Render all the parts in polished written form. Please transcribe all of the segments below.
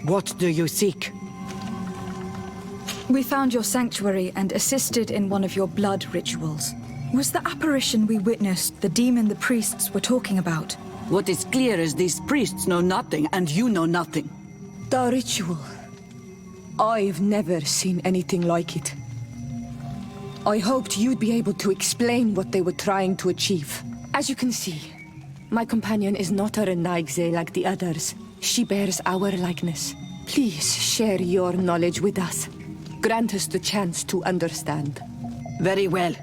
What do you seek? We found your sanctuary and assisted in one of your blood rituals. Was the apparition we witnessed the demon the priests were talking about? What is clear is these priests know nothing, and you know nothing. The ritual. I've never seen anything like it. I hoped you'd be able to explain what they were trying to achieve. As you can see, my companion is not a Renaigze like the others. She bears our likeness. Please share your knowledge with us. Grant us the chance to understand. Very well.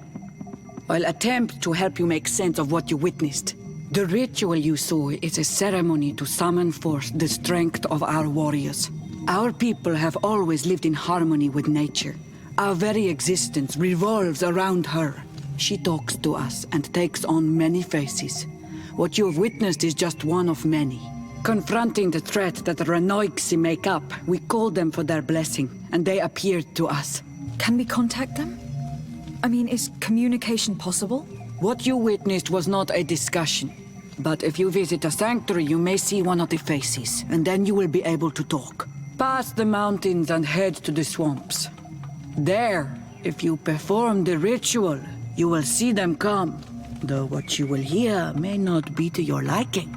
I'll attempt to help you make sense of what you witnessed. The ritual you saw is a ceremony to summon forth the strength of our warriors. Our people have always lived in harmony with nature. Our very existence revolves around her. She talks to us and takes on many faces. What you have witnessed is just one of many. Confronting the threat that the Renoigsi make up, we called them for their blessing, and they appeared to us. Can we contact them? I mean, is communication possible? What you witnessed was not a discussion. But if you visit a sanctuary, you may see one of the faces, and then you will be able to talk. Pass the mountains and head to the swamps. There, if you perform the ritual, you will see them come. Though what you will hear may not be to your liking.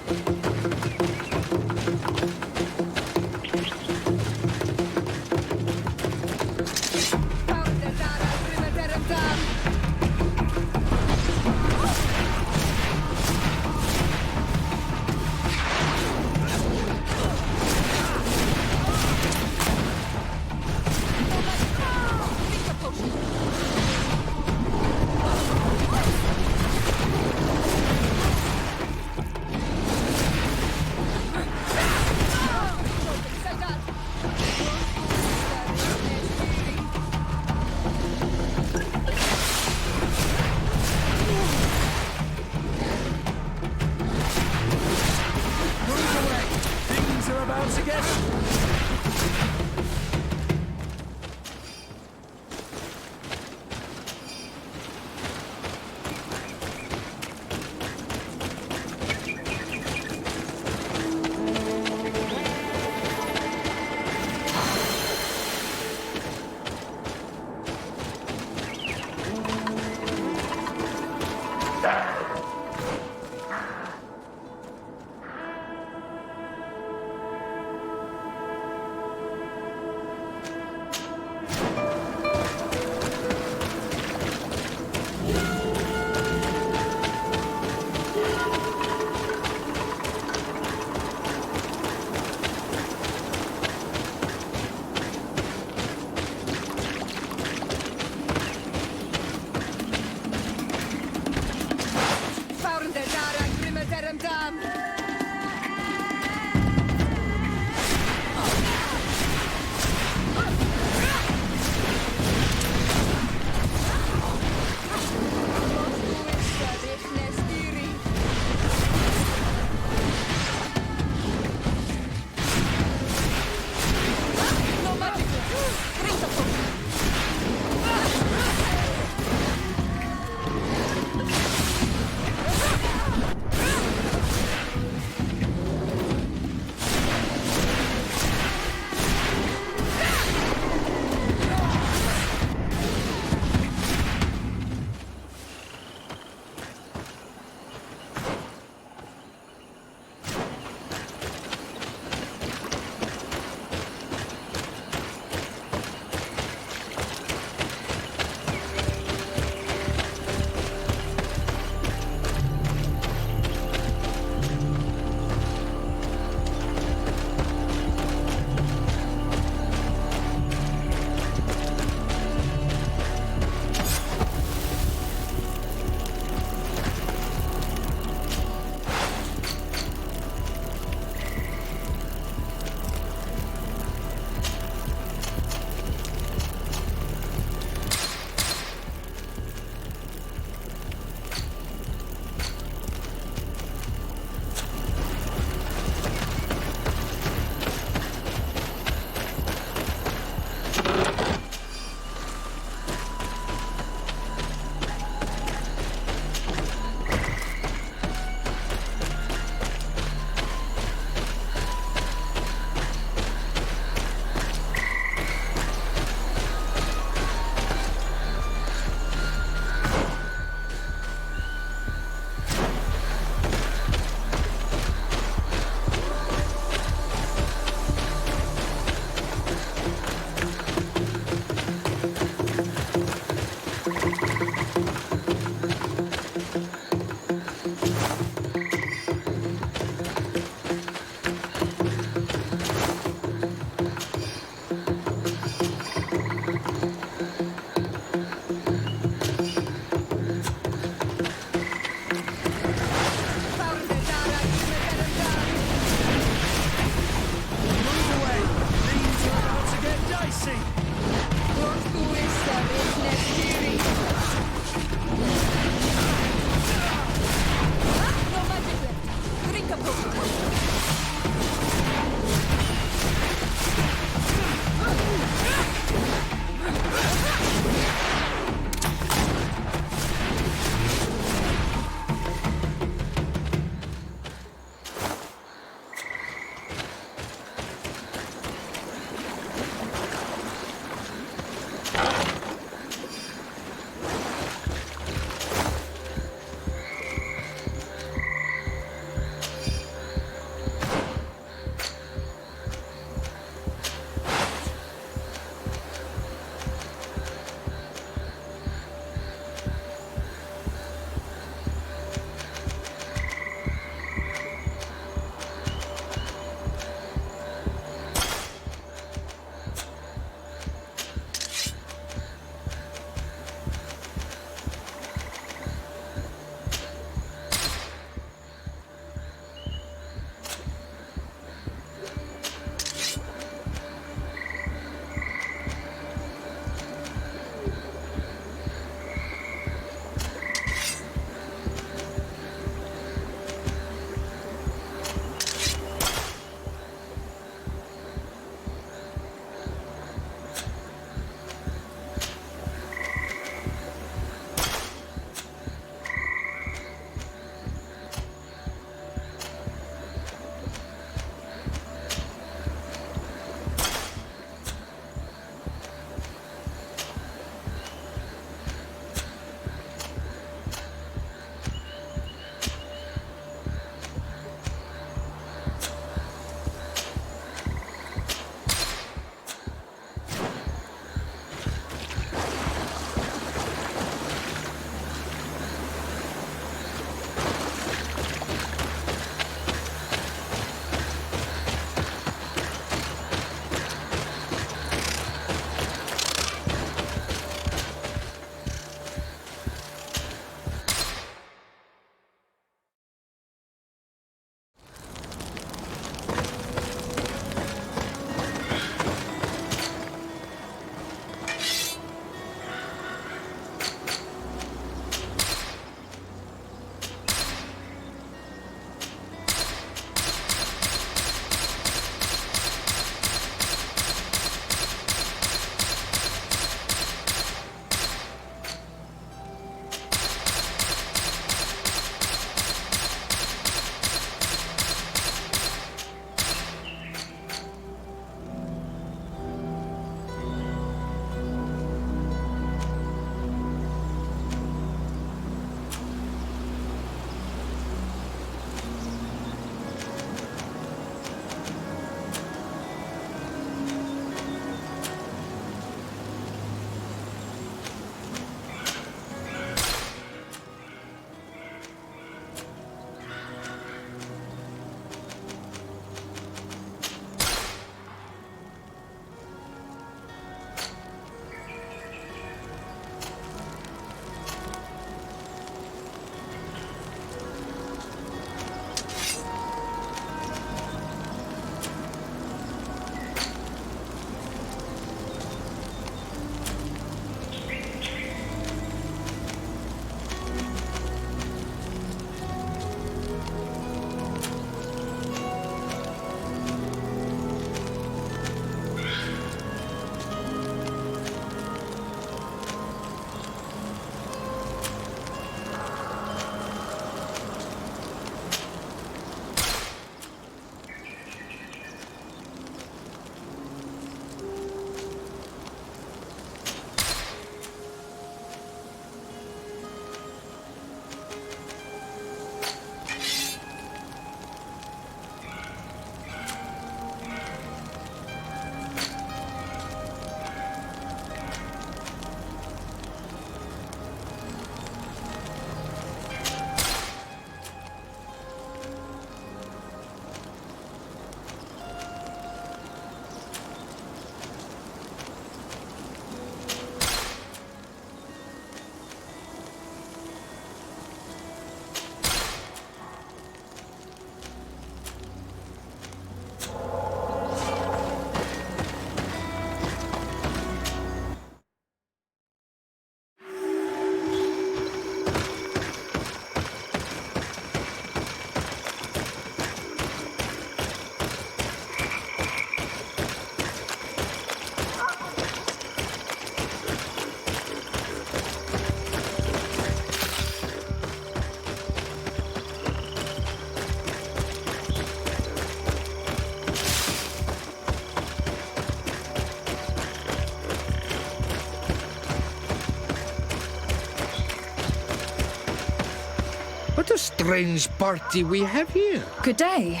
What a strange party we have here. Good day.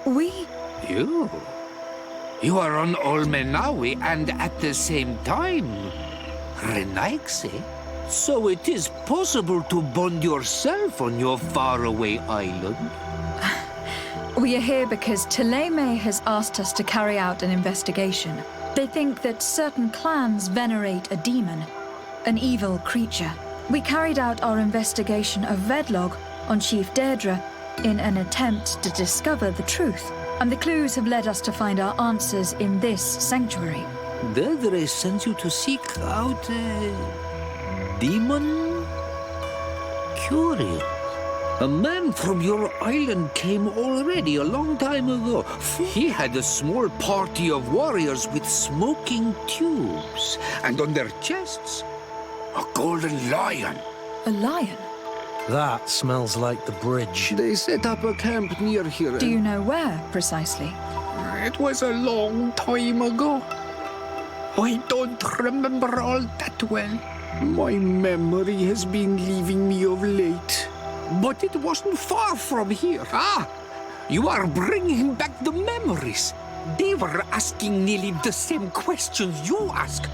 We... You? You are on Olmenawi and at the same time, Renaigse. So it is possible to bond yourself on your faraway island? We are here because Teleme has asked us to carry out an investigation. They think that certain clans venerate a demon, an evil creature. We carried out our investigation of Vedlog on Chief Deirdre in an attempt to discover the truth, and the clues have led us to find our answers in this sanctuary. Deirdre sends you to seek out a demon? Curious. A man from your island came already a long time ago. He had a small party of warriors with smoking tubes, and on their chests, a golden lion. A lion? That smells like the bridge. They set up a camp near here. Do you know where, precisely? It was a long time ago. I don't remember all that well. My memory has been leaving me of late. But it wasn't far from here. Ah, you are bringing back the memories. They were asking nearly the same questions you ask.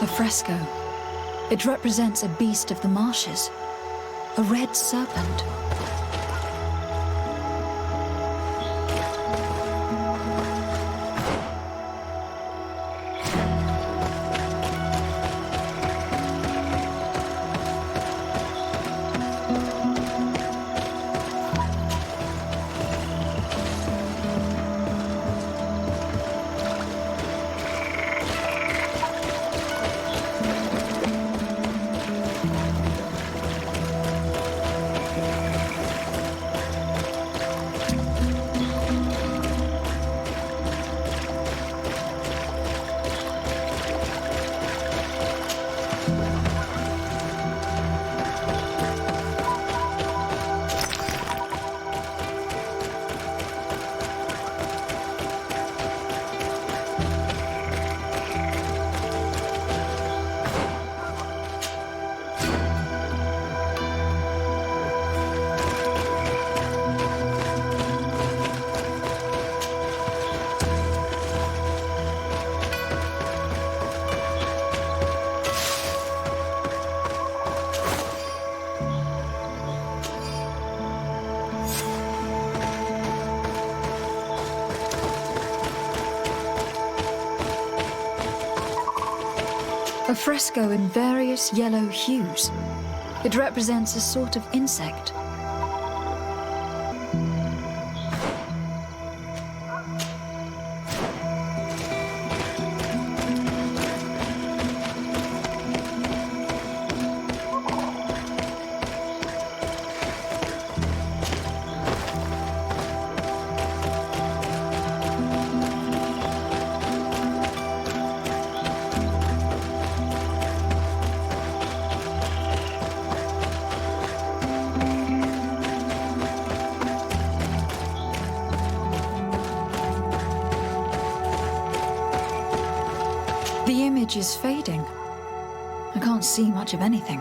A fresco. It represents a beast of the marshes. A red serpent. A fresco in various yellow hues. It represents a sort of insect. The image is fading. I can't see much of anything.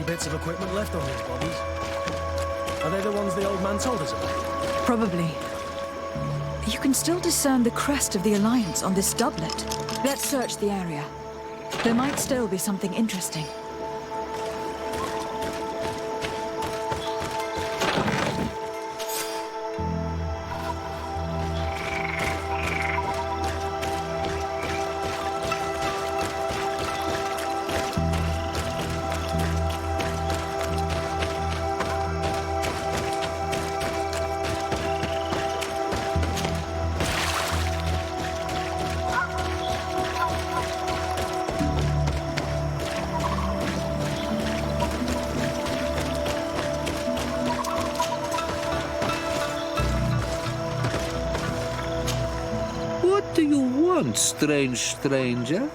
any bits of equipment left on these bodies? Are they the ones the old man told us about? Probably. You can still discern the crest of the Alliance on this doublet. Let's search the area. There might still be something interesting. What do you want, strange stranger?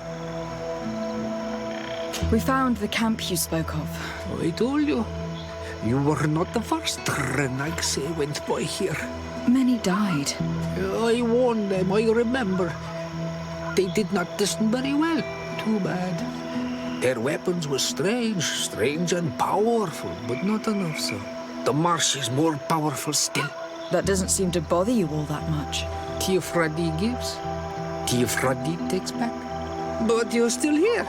We found the camp you spoke of. I told you. You were not the first Renags went by here. Many died. I warned them, I remember. They did not listen very well. Too bad. Their weapons were strange and powerful, but not enough so. The marsh is more powerful still. That doesn't seem to bother you all that much. Tiafradi gives, Tiafradi takes back. But you're still here.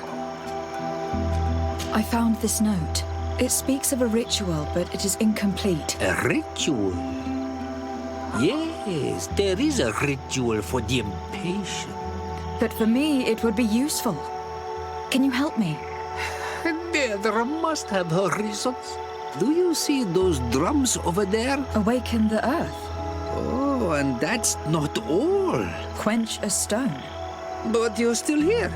I found this note. It speaks of a ritual, but it is incomplete. A ritual? Yes, there is a ritual for the impatient. But for me, it would be useful. Can you help me? There must have her reasons. Do you see those drums over there? Awaken the earth. Oh, and that's not all. Quench a stone. But you're still here.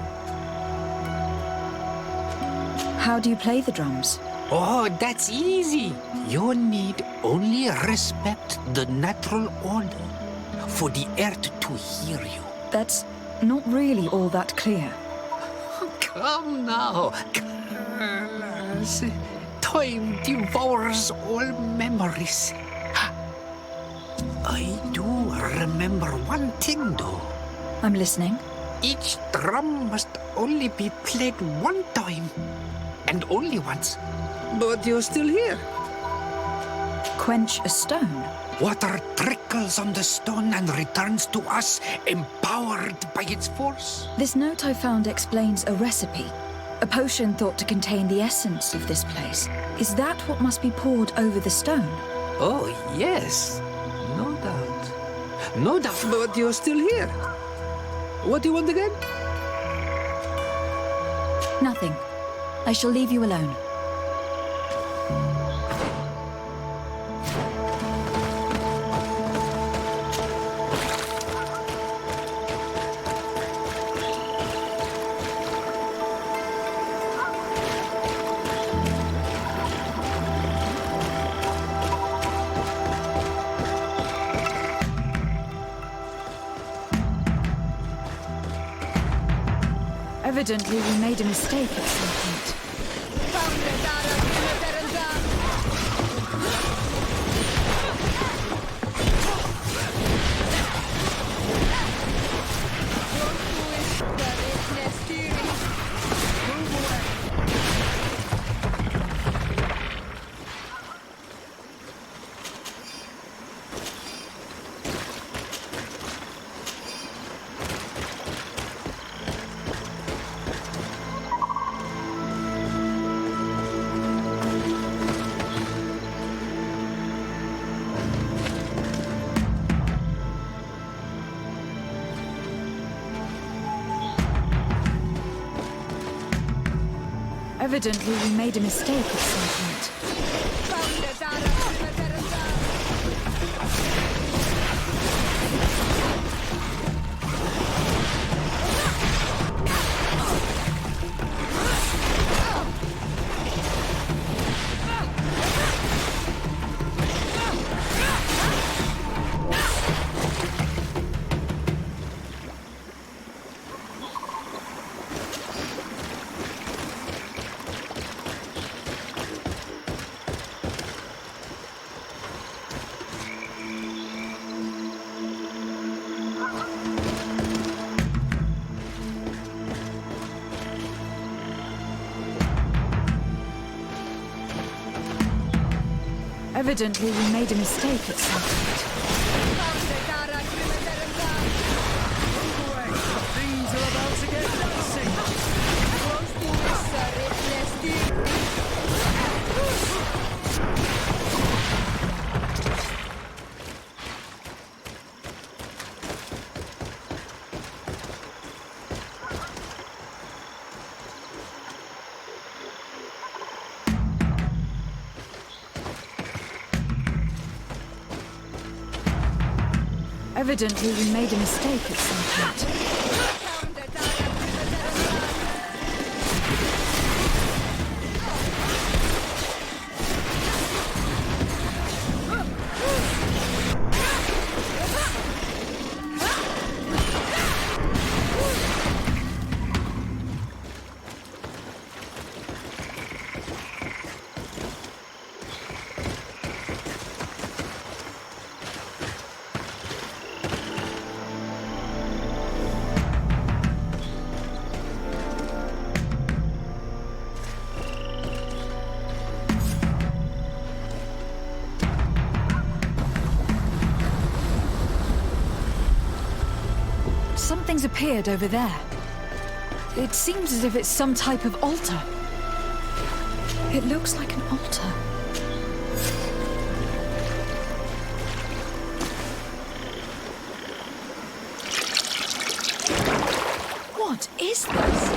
How do you play the drums? Oh, that's easy. You need only respect the natural order for the earth to hear you. That's not really all that clear. Come now, Carlos. Time devours all memories. I do remember one thing, though. I'm listening. Each drum must only be played one time, and only once. But you're still here. Quench a stone. Water trickles on the stone and returns to us, empowered by its force. This note I found explains a recipe. A potion thought to contain the essence of this place. Is that what must be poured over the stone? Oh, yes. No doubt. No doubt. But you're still here. What do you want again? Nothing. I shall leave you alone. Evidently, we made a mistake at some point. Evidently, we made a mistake at some point. Evidently, we made a mistake at some point. Things are about to get dicey. Evidently, we made a mistake at some point. Something's appeared over there. It seems as if it's some type of altar. It looks like an altar. What is this?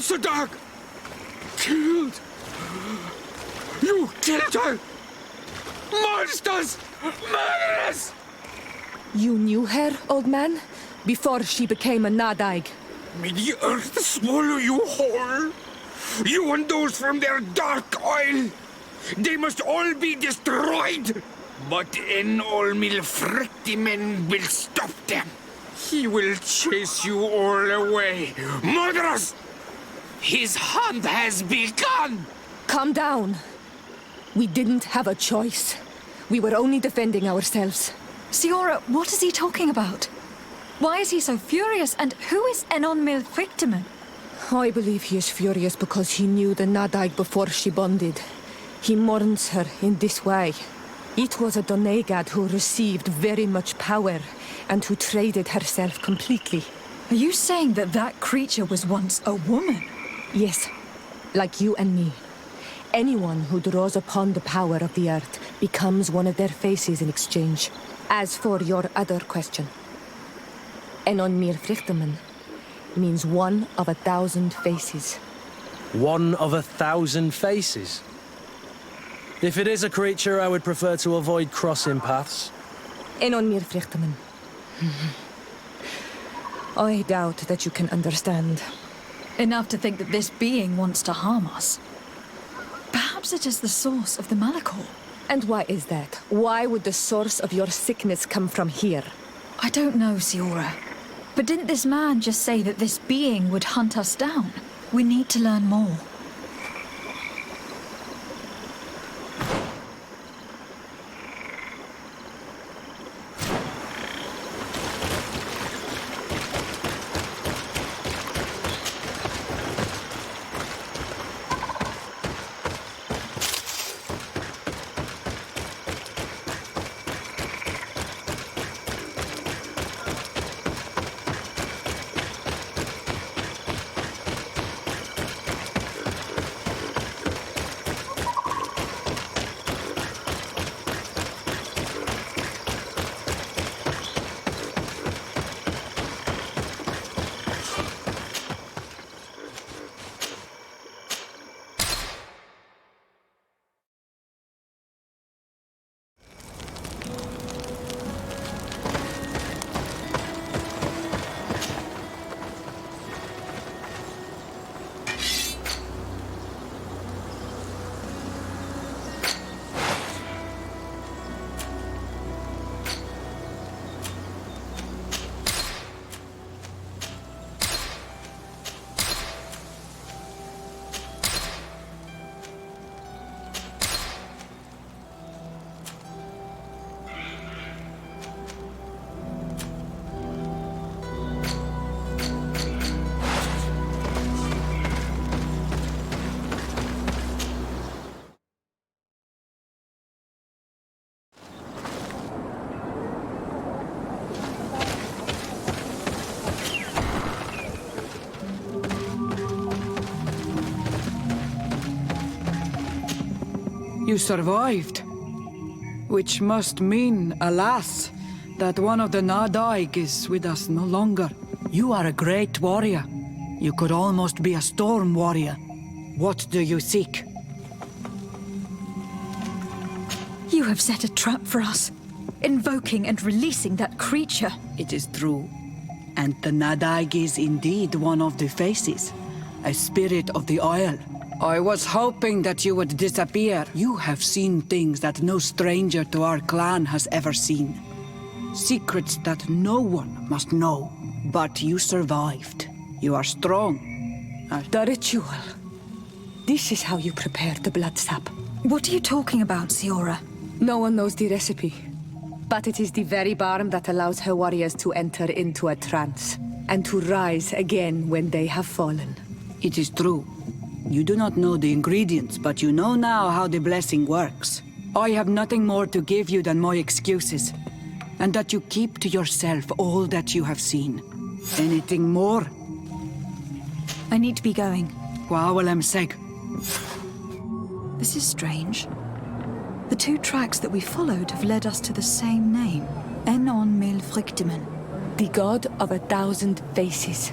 The dog! Killed! You killed her! Monsters! Murderers! You knew her, old man? Before she became a Nadaig? May the earth swallow you whole! You and those from their dark oil! They must all be destroyed! But Enolmil Frictimen will stop them! He will chase you all away! Murderers! His hunt has begun! Calm down. We didn't have a choice. We were only defending ourselves. Siora, what is he talking about? Why is he so furious, and who is Enonmil Frictimen? I believe he is furious because he knew the Nadaig before she bonded. He mourns her in this way. It was a Doneigad who received very much power, and who traded herself completely. Are you saying that that creature was once a woman? Yes, like you and me. Anyone who draws upon the power of the earth becomes one of their faces in exchange. As for your other question, Enonmir Frichteman means one of 1,000 faces. One of 1,000 faces? If it is a creature, I would prefer to avoid crossing paths. Enonmir Frichteman. I doubt that you can understand. Enough to think that this being wants to harm us. Perhaps it is the source of the Malachor. And why is that? Why would the source of your sickness come from here? I don't know, Siora. But didn't this man just say that this being would hunt us down? We need to learn more. You survived. Which must mean, alas, that one of the Nadaig is with us no longer. You are a great warrior. You could almost be a storm warrior. What do you seek? You have set a trap for us, invoking and releasing that creature. It is true. And the Nadaig is indeed one of the faces, a spirit of the Isle. I was hoping that you would disappear. You have seen things that no stranger to our clan has ever seen. Secrets that no one must know. But you survived. You are strong. The ritual. This is how you prepare the blood sap. What are you talking about, Siora? No one knows the recipe. But it is the very barm that allows her warriors to enter into a trance, and to rise again when they have fallen. It is true. You do not know the ingredients, but you know now how the blessing works. I have nothing more to give you than my excuses, and that you keep to yourself all that you have seen. Anything more? I need to be going. Seg. This is strange. The two tracks that we followed have led us to the same name. Enon Mil Frictimen. The god of 1,000 faces.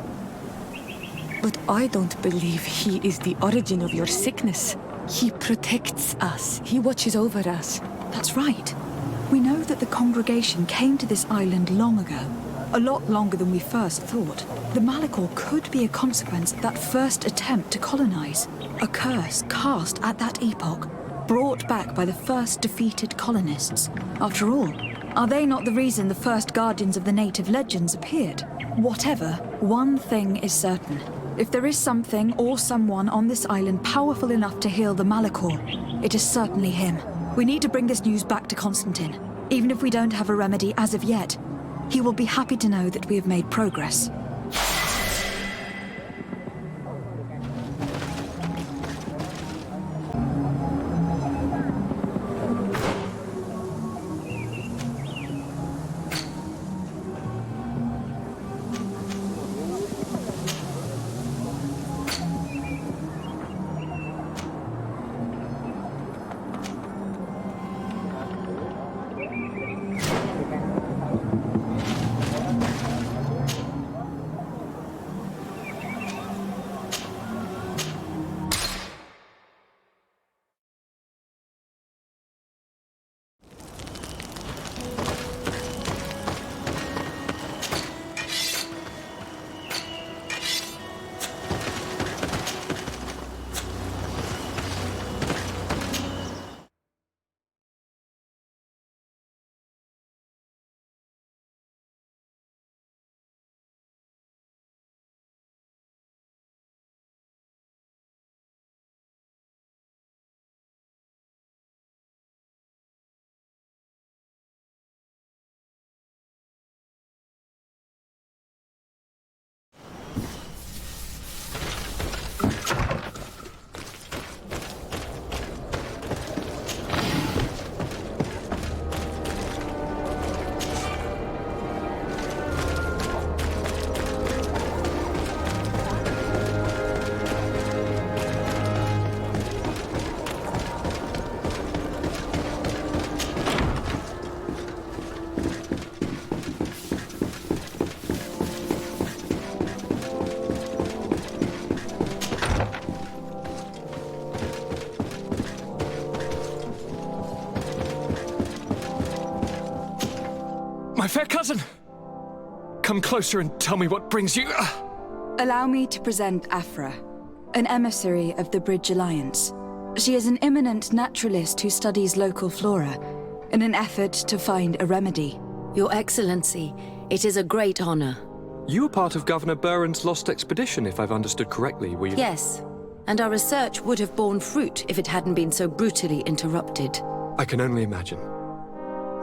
But I don't believe he is the origin of your sickness. He protects us. He watches over us. That's right. We know that the congregation came to this island long ago. A lot longer than we first thought. The Malachor could be a consequence of that first attempt to colonize. A curse cast at that epoch, brought back by the first defeated colonists. After all, are they not the reason the first guardians of the native legends appeared? Whatever, one thing is certain. If there is something or someone on this island powerful enough to heal the Malachor, it is certainly him. We need to bring this news back to Constantine. Even if we don't have a remedy as of yet, he will be happy to know that we have made progress. My fair cousin! Come closer and tell me what brings you... Allow me to present Afra, an emissary of the Bridge Alliance. She is an eminent naturalist who studies local flora in an effort to find a remedy. Your Excellency, it is a great honor. You were part of Governor Buren's lost expedition, if I've understood correctly, were you? Yes, and our research would have borne fruit if it hadn't been so brutally interrupted. I can only imagine.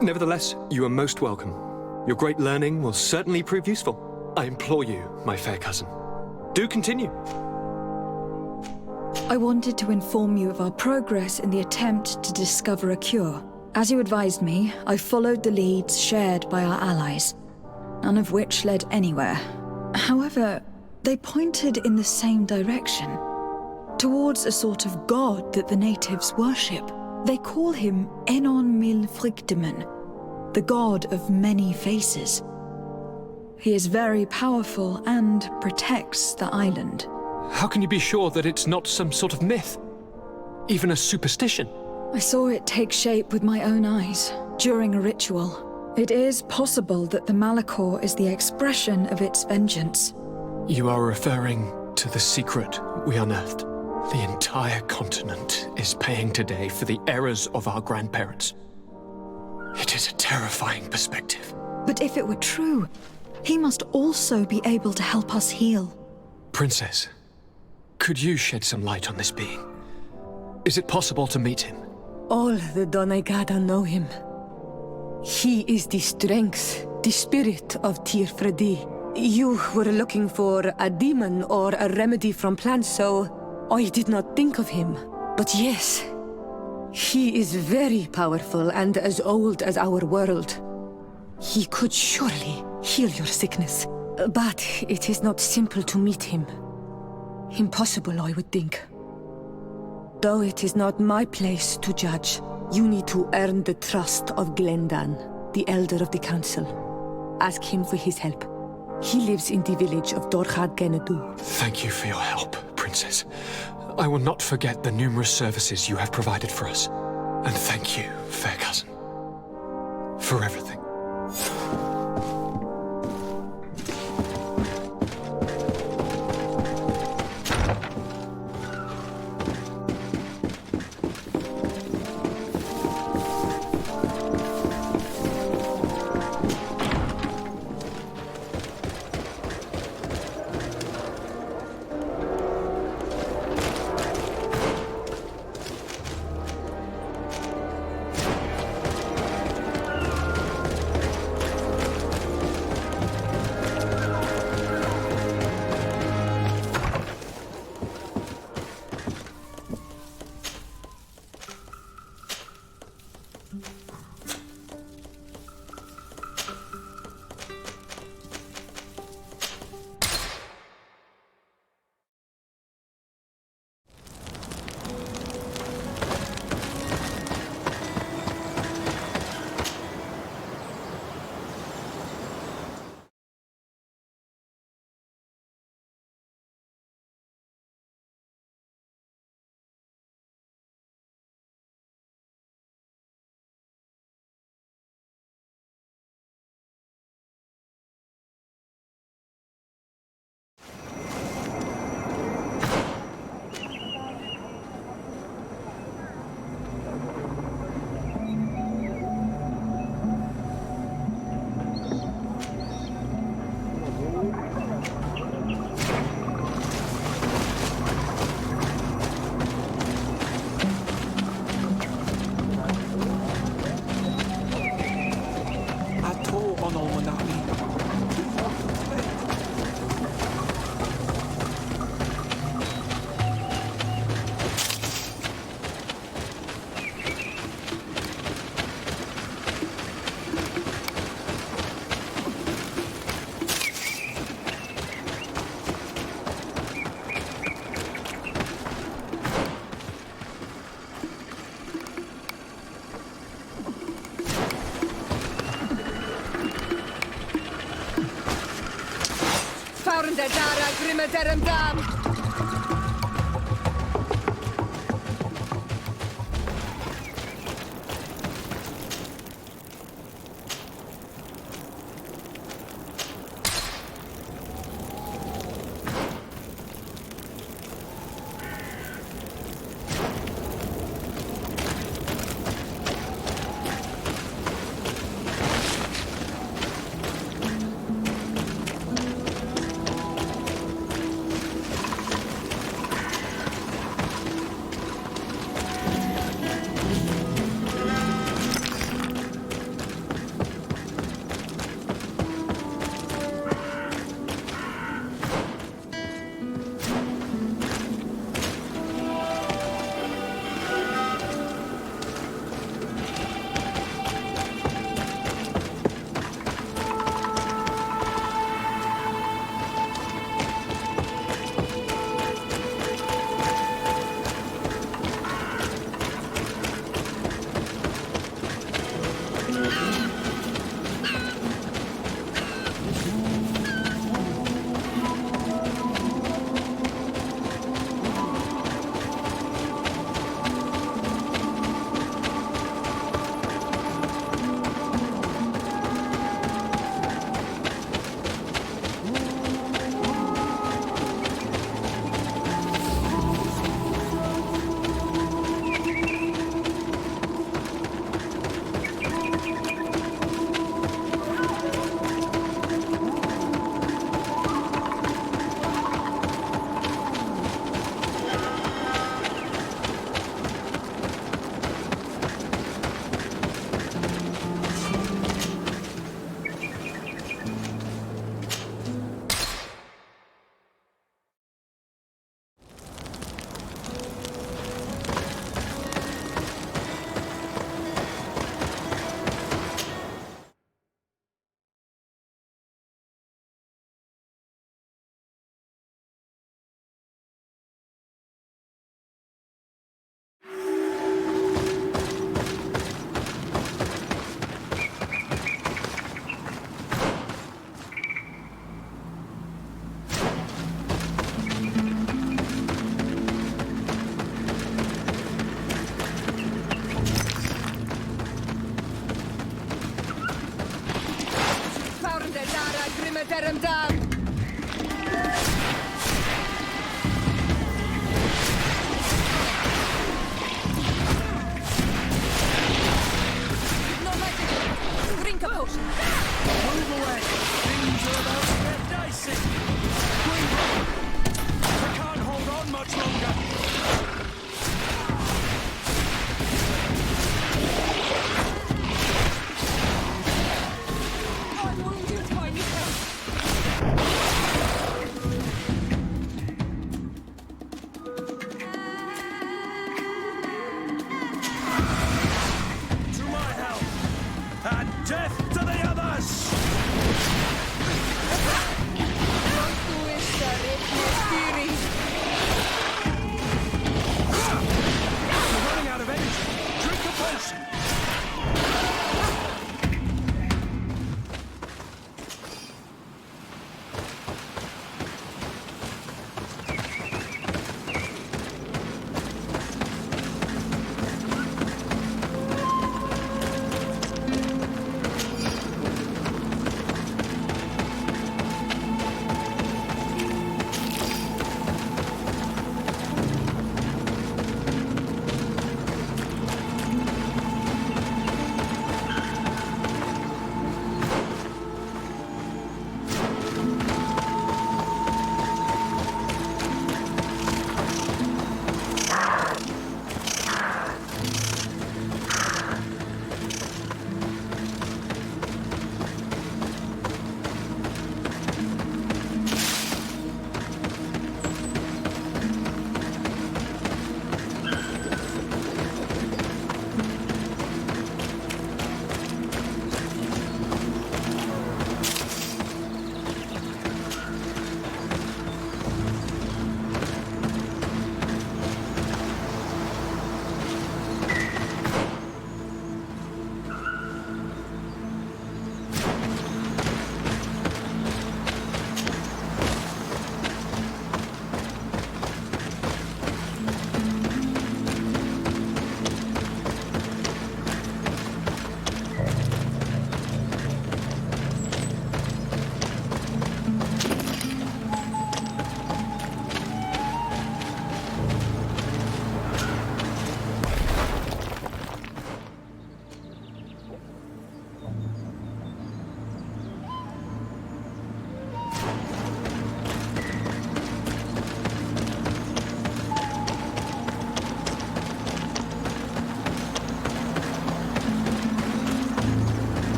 Nevertheless, you are most welcome. Your great learning will certainly prove useful. I implore you, my fair cousin. Do continue. I wanted to inform you of our progress in the attempt to discover a cure. As you advised me, I followed the leads shared by our allies, none of which led anywhere. However, they pointed in the same direction, towards a sort of god that the natives worship. They call him Enon Mil Frictimen, the god of many faces. He is very powerful and protects the island. How can you be sure that it's not some sort of myth? Even a superstition? I saw it take shape with my own eyes during a ritual. It is possible that the Malachor is the expression of its vengeance. You are referring to the secret we unearthed. The entire continent is paying today for the errors of our grandparents. It is a terrifying perspective. But if it were true, he must also be able to help us heal. Princess, could you shed some light on this being? Is it possible to meet him? All the Doneigada know him. He is the strength, the spirit of Tirfredi. You were looking for a demon or a remedy from plants, so I did not think of him. But yes, he is very powerful and as old as our world. He could surely heal your sickness. But it is not simple to meet him. Impossible, I would think. Though it is not my place to judge, you need to earn the trust of Glendan, the elder of the council. Ask him for his help. He lives in the village of Dorchad Genedu. Thank you for your help, Princess. I will not forget the numerous services you have provided for us. And thank you, fair cousin, for everything. Der Dara grimme derem dam. tear him down! No magic! Drink a potion! Move away! Things are about to get dicey! I can't hold on much longer! I'm wounded, my friend! To my help! And death to the others! We're running out of energy! Drink a potion!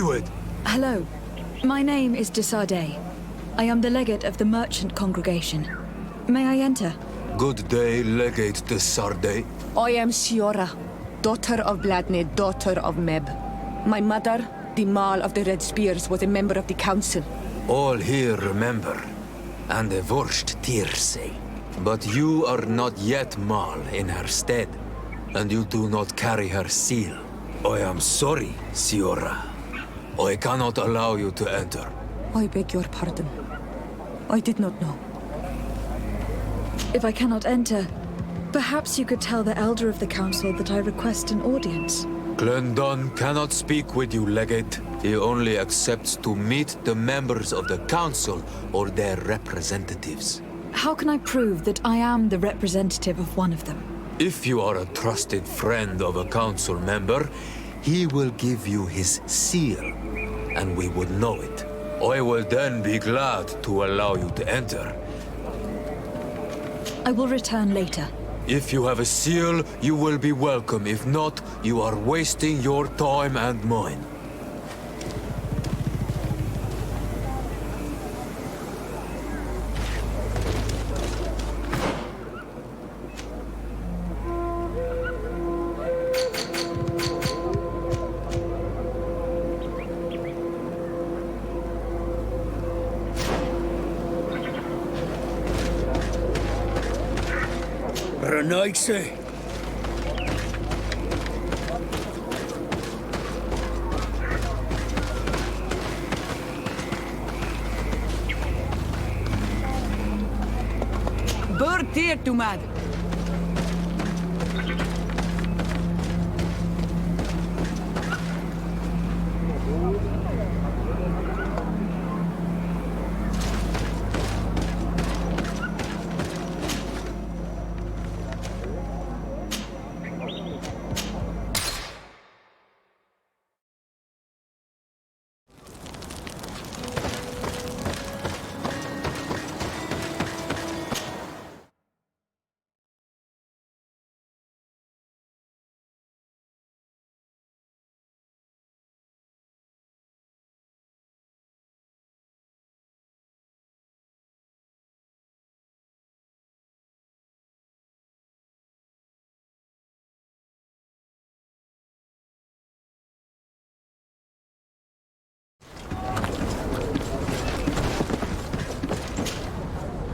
Iwed. Hello. My name is Desardet. I am the legate of the merchant congregation. May I enter? Good day, Legate de Sarde. I am Siora, daughter of Bladne, daughter of Meb. My mother, the Mal of the Red Spears, was a member of the council. All here remember, and the worst tears say. But you are not yet Mal in her stead, and you do not carry her seal. I am sorry, Siora. I cannot allow you to enter. I beg your pardon. I did not know. If I cannot enter, perhaps you could tell the elder of the council that I request an audience. Glendon cannot speak with you, Legate. He only accepts to meet the members of the council or their representatives. How can I prove that I am the representative of one of them? If you are a trusted friend of a council member, he will give you his seal, and we would know it. I will then be glad to allow you to enter. I will return later. If you have a seal, you will be welcome. If not, you are wasting your time and mine. Renaixi. Bird dear to mad.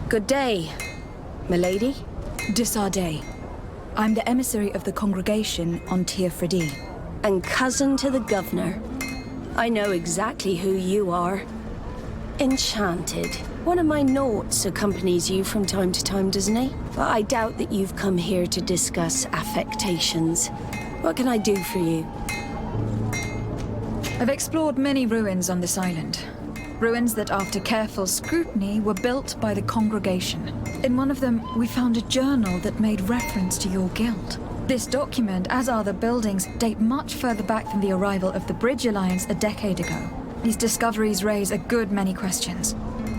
Good day, milady. Desardet. I'm the emissary of the congregation on Tir Fredi. And cousin to the governor. I know exactly who you are. Enchanted. One of my notes accompanies you from time to time, doesn't he? But I doubt that you've come here to discuss affectations. What can I do for you? I've explored many ruins on this island. Ruins that, after careful scrutiny, were built by the congregation. In one of them, we found a journal that made reference to your guild. This document, as are the buildings, date much further back than the arrival of the Bridge Alliance a decade ago. These discoveries raise a good many questions.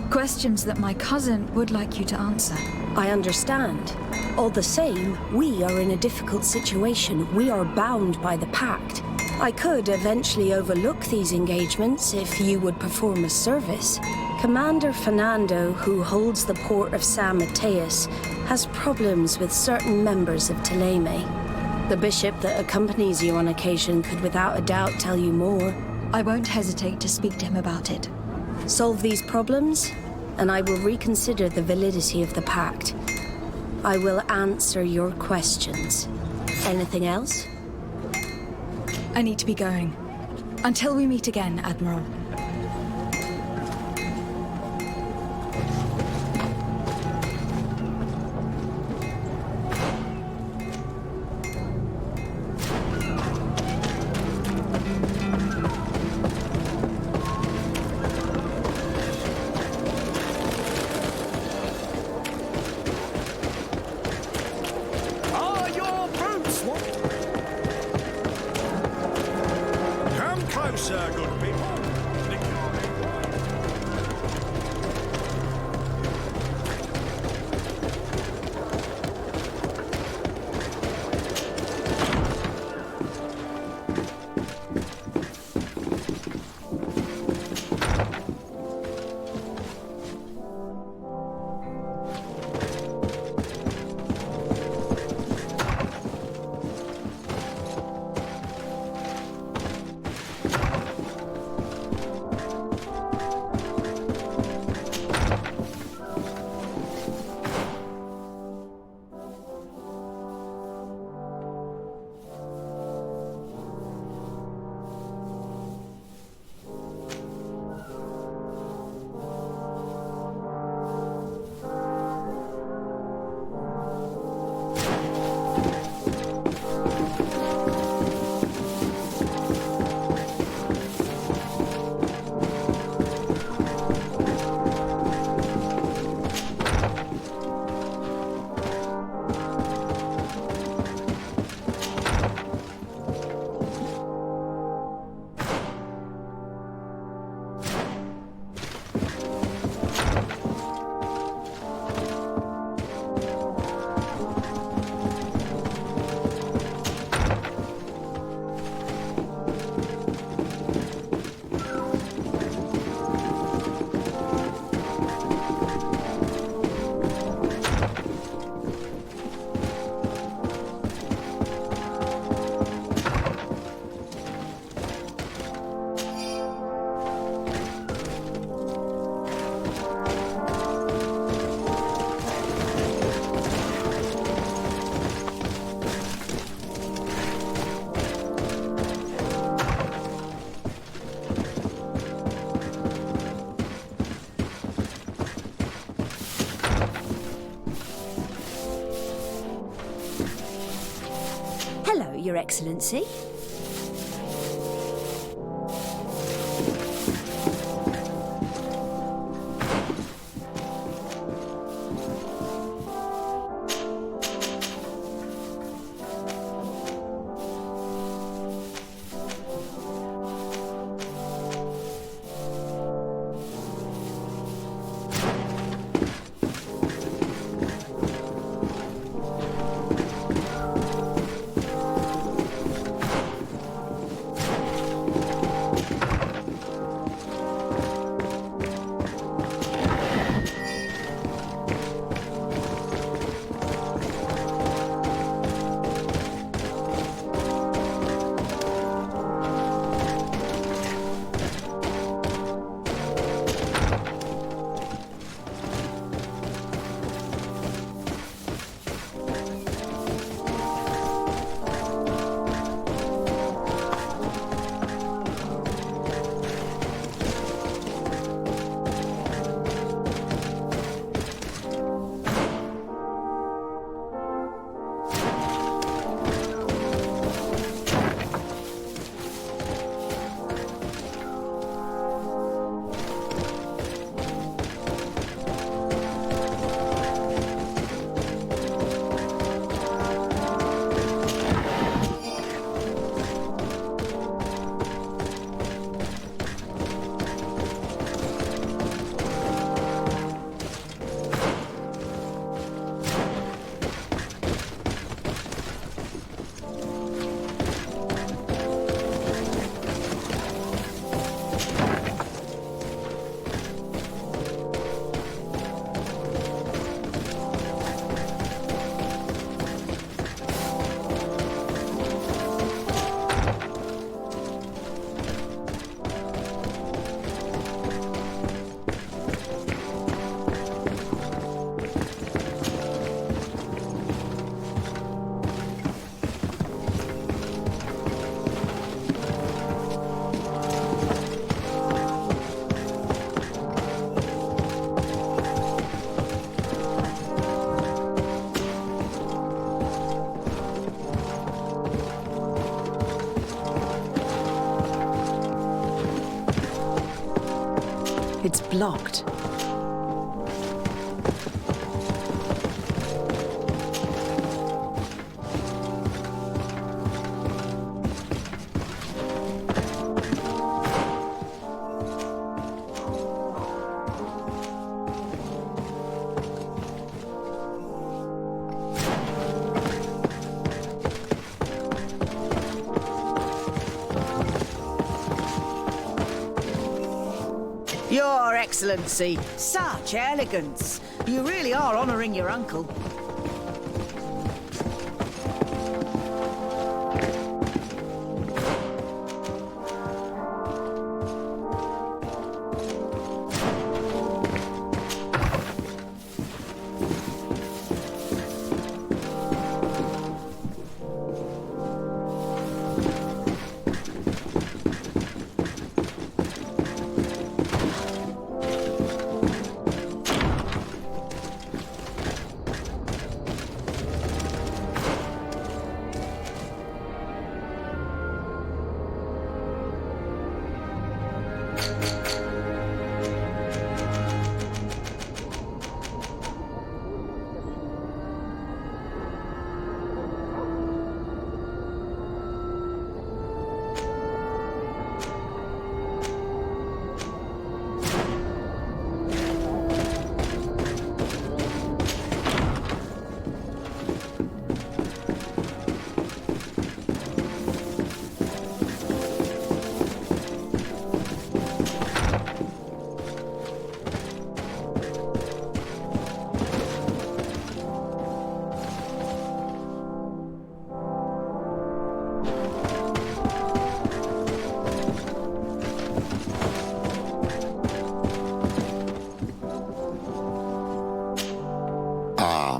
Questions that my cousin would like you to answer. I understand. All the same, we are in a difficult situation. We are bound by the pact. I could eventually overlook these engagements if you would perform a service. Commander Fernando, who holds the port of San Mateus, has problems with certain members of Teleme. The bishop that accompanies you on occasion could without a doubt tell you more. I won't hesitate to speak to him about it. Solve these problems, and I will reconsider the validity of the pact. I will answer your questions. Anything else? I need to be going. Until we meet again, Admiral. Are your boots what? Come closer, good people. Hello, Your Excellency. It's blocked. Your Excellency, such elegance. You really are honouring your uncle.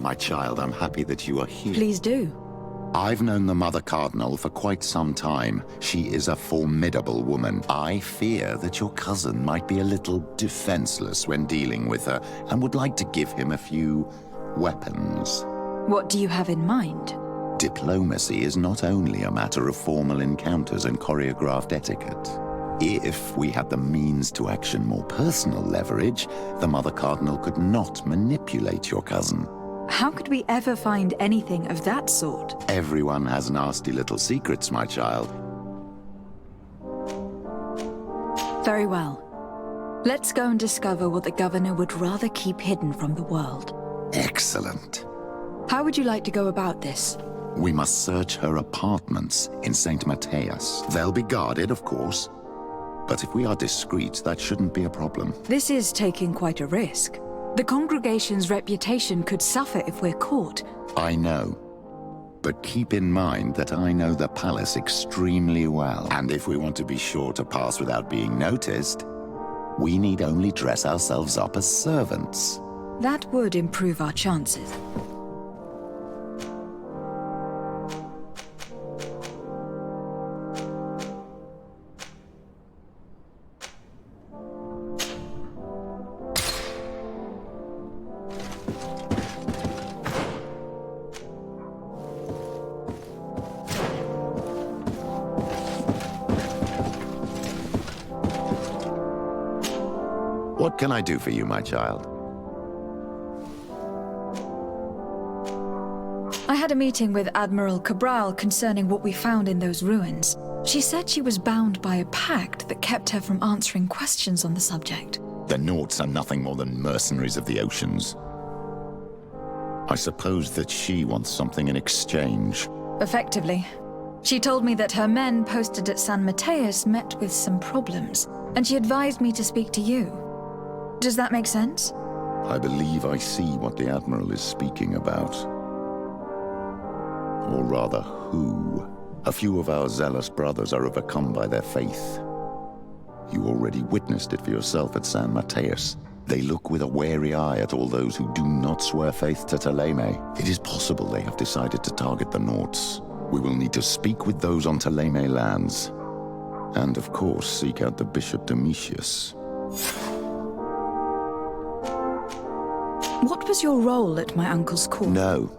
My child, I'm happy that you are here. Please do. I've known the Mother Cardinal for quite some time. She is a formidable woman. I fear that your cousin might be a little defenseless when dealing with her and would like to give him a few weapons. What do you have in mind? Diplomacy is not only a matter of formal encounters and choreographed etiquette. If we had the means to action more personal leverage, the Mother Cardinal could not manipulate your cousin. How could we ever find anything of that sort? Everyone has nasty little secrets, my child. Very well. Let's go and discover what the governor would rather keep hidden from the world. Excellent. How would you like to go about this? We must search her apartments in St. Matthias. They'll be guarded, of course. But if we are discreet, that shouldn't be a problem. This is taking quite a risk. The congregation's reputation could suffer if we're caught. I know. But keep in mind that I know the palace extremely well. And if we want to be sure to pass without being noticed, we need only dress ourselves up as servants. That would improve our chances. What can I do for you, my child? I had a meeting with Admiral Cabral concerning what we found in those ruins. She said she was bound by a pact that kept her from answering questions on the subject. The Nauts are nothing more than mercenaries of the oceans. I suppose that she wants something in exchange. Effectively. She told me that her men posted at San Mateus met with some problems, and she advised me to speak to you. Does that make sense? I believe I see what the Admiral is speaking about. Or rather, who. A few of our zealous brothers are overcome by their faith. You already witnessed it for yourself at San Mateus. They look with a wary eye at all those who do not swear faith to Thélème. It is possible they have decided to target the Nauts. We will need to speak with those on Thélème lands. And of course, seek out the Bishop Domitius. What was your role at my uncle's court? No.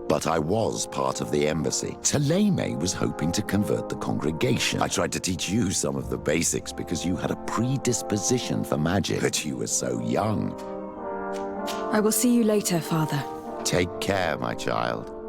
But I was part of the embassy. Thélème was hoping to convert the congregation. I tried to teach you some of the basics because you had a predisposition for magic, but you were so young. I will see you later, Father. Take care, my child.